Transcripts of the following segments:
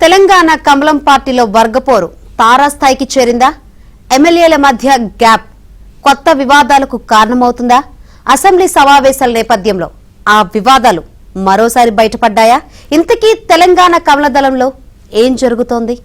తెలంగాణ కమలం పార్టీలో వర్గపోరు తారాస్థాయికి చేరిందా? ఎమ్మెల్యేల మధ్య గ్యాప్ కొత్త వివాదాలకు కారణమవుతుందా? అసెంబ్లీ సమావేశాల నేపథ్యంలో ఆ వివాదాలు మరోసారి బయటపడ్డాయా? ఇంతకీ తెలంగాణ కమలదళంలో ఏం జరుగుతోంది?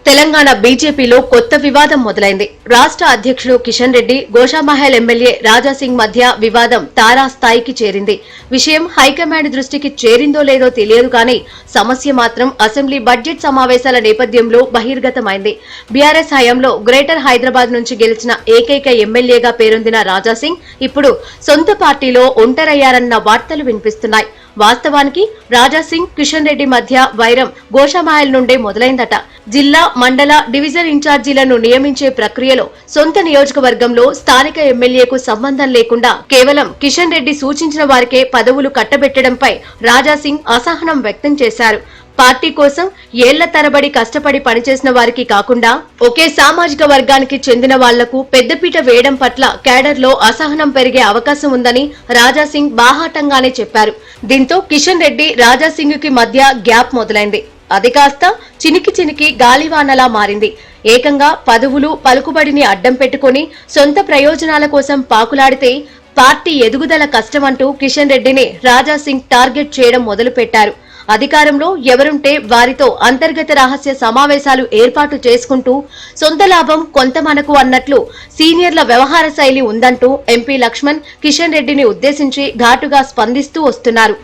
తెలంగాణ బీజేపీలో కొత్త వివాదం మొదలైంది. రాష్ట్ర అధ్యక్షుడు కిషన్ రెడ్డి, గోషామహల్ ఎమ్మెల్యే రాజాసింగ్ మధ్య వివాదం తారాస్థాయికి చేరింది. విషయం హైకమాండ్ దృష్టికి చేరిందో లేదో తెలియదు కానీ సమస్య మాత్రం అసెంబ్లీ బడ్జెట్ సమావేశాల నేపథ్యంలో బహిర్గతమైంది. బీఆర్ఎస్ హయాంలో గ్రేటర్ హైదరాబాద్ నుంచి గెలిచిన ఏకైక ఎమ్మెల్యేగా పేరొందిన రాజాసింగ్ ఇప్పుడు సొంత పార్టీలో ఒంటరయ్యారన్న వార్తలు వినిపిస్తున్నాయి. వాస్తవానికి రాజాసింగ్, కిషన్ రెడ్డి మధ్య వైరం గోషామహల్ నుండే మొదలైందట. జిల్లా, మండల, డివిజన్ ఇన్ఛార్జీలను నియమించే ప్రక్రియలో సొంత నియోజకవర్గంలో స్థానిక ఎమ్మెల్యేకు సంబంధం లేకుండా కేవలం కిషన్ రెడ్డి సూచించిన వారికే పదవులు కట్టబెట్టడంపై రాజాసింగ్ అసహనం వ్యక్తం చేశారు. పార్టీ కోసం ఏళ్ల తరబడి కష్టపడి పనిచేసిన వారికి కాకుండా ఒకే సామాజిక వర్గానికి చెందిన వాళ్లకు పెద్దపీట వేయడం పట్ల క్యాడర్లో అసహనం పెరిగే అవకాశం ఉందని రాజాసింగ్ బాహాటంగానే చెప్పారు. దీంతో కిషన్ రెడ్డి, రాజాసింగ్ కి మధ్య గ్యాప్ మొదలైంది. అది కాస్త చినికి గాలివానలా మారింది. ఏకంగా పదవులు, పలుకుబడిని అడ్డం పెట్టుకుని సొంత ప్రయోజనాల కోసం పాకులాడితే పార్టీ ఎదుగుదల కష్టమంటూ కిషన్ రెడ్డిని రాజాసింగ్ టార్గెట్ చేయడం మొదలుపెట్టారు. అధికారంలో ఎవరుంటే వారితో అంతర్గత రహస్య సమావేశాలు ఏర్పాటు చేసుకుంటూ సొంత లాభం కొంత మనకు అన్నట్లు సీనియర్ల వ్యవహార శైలి ఉందంటూ ఎంపీ లక్ష్మణ్ కిషన్ రెడ్డిని ఉద్దేశించి ఘాటుగా స్పందిస్తూ వస్తున్నారు.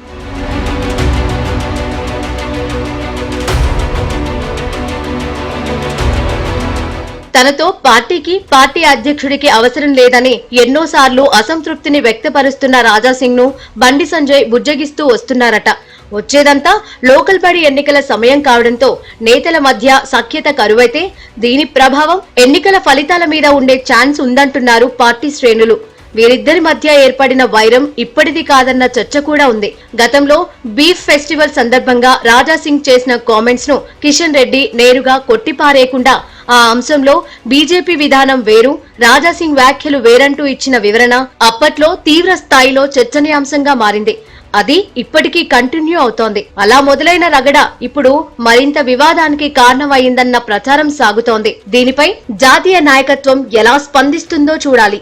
తనతో పార్టీకి, పార్టీ అధ్యక్షుడికి అవసరం లేదని ఎన్నోసార్లు అసంతృప్తిని వ్యక్తపరుస్తున్న రాజాసింగ్ ను బండి సంజయ్ బుజ్జగిస్తూ వస్తున్నారట. వచ్చేదంతా లోకల్ బడి ఎన్నికల సమయం కావడంతో నేతల మధ్య సఖ్యత కరువైతే దీని ప్రభావం ఎన్నికల ఫలితాల మీద ఉండే ఛాన్స్ ఉందంటున్నారు పార్టీ శ్రేణులు. వీరిద్దరి మధ్య ఏర్పడిన వైరం ఇప్పటిది కాదన్న చర్చ కూడా ఉంది. గతంలో బీఫ్ ఫెస్టివల్ సందర్భంగా రాజాసింగ్ చేసిన కామెంట్స్ ను కిషన్ రెడ్డి నేరుగా కొట్టిపారేయకుండా ఆ అంశంలో బీజేపీ విధానం వేరు, రాజాసింగ్ వ్యాఖ్యలు వేరంటూ ఇచ్చిన వివరణ అప్పట్లో తీవ్ర స్థాయిలో చర్చనీయాంశంగా మారింది. అది ఇప్పటికీ కంటిన్యూ అవుతోంది. అలా మొదలైన రగడ ఇప్పుడు మరింత వివాదానికి కారణమైందన్న ప్రచారం సాగుతోంది. దీనిపై జాతీయ నాయకత్వం ఎలా స్పందిస్తుందో చూడాలి.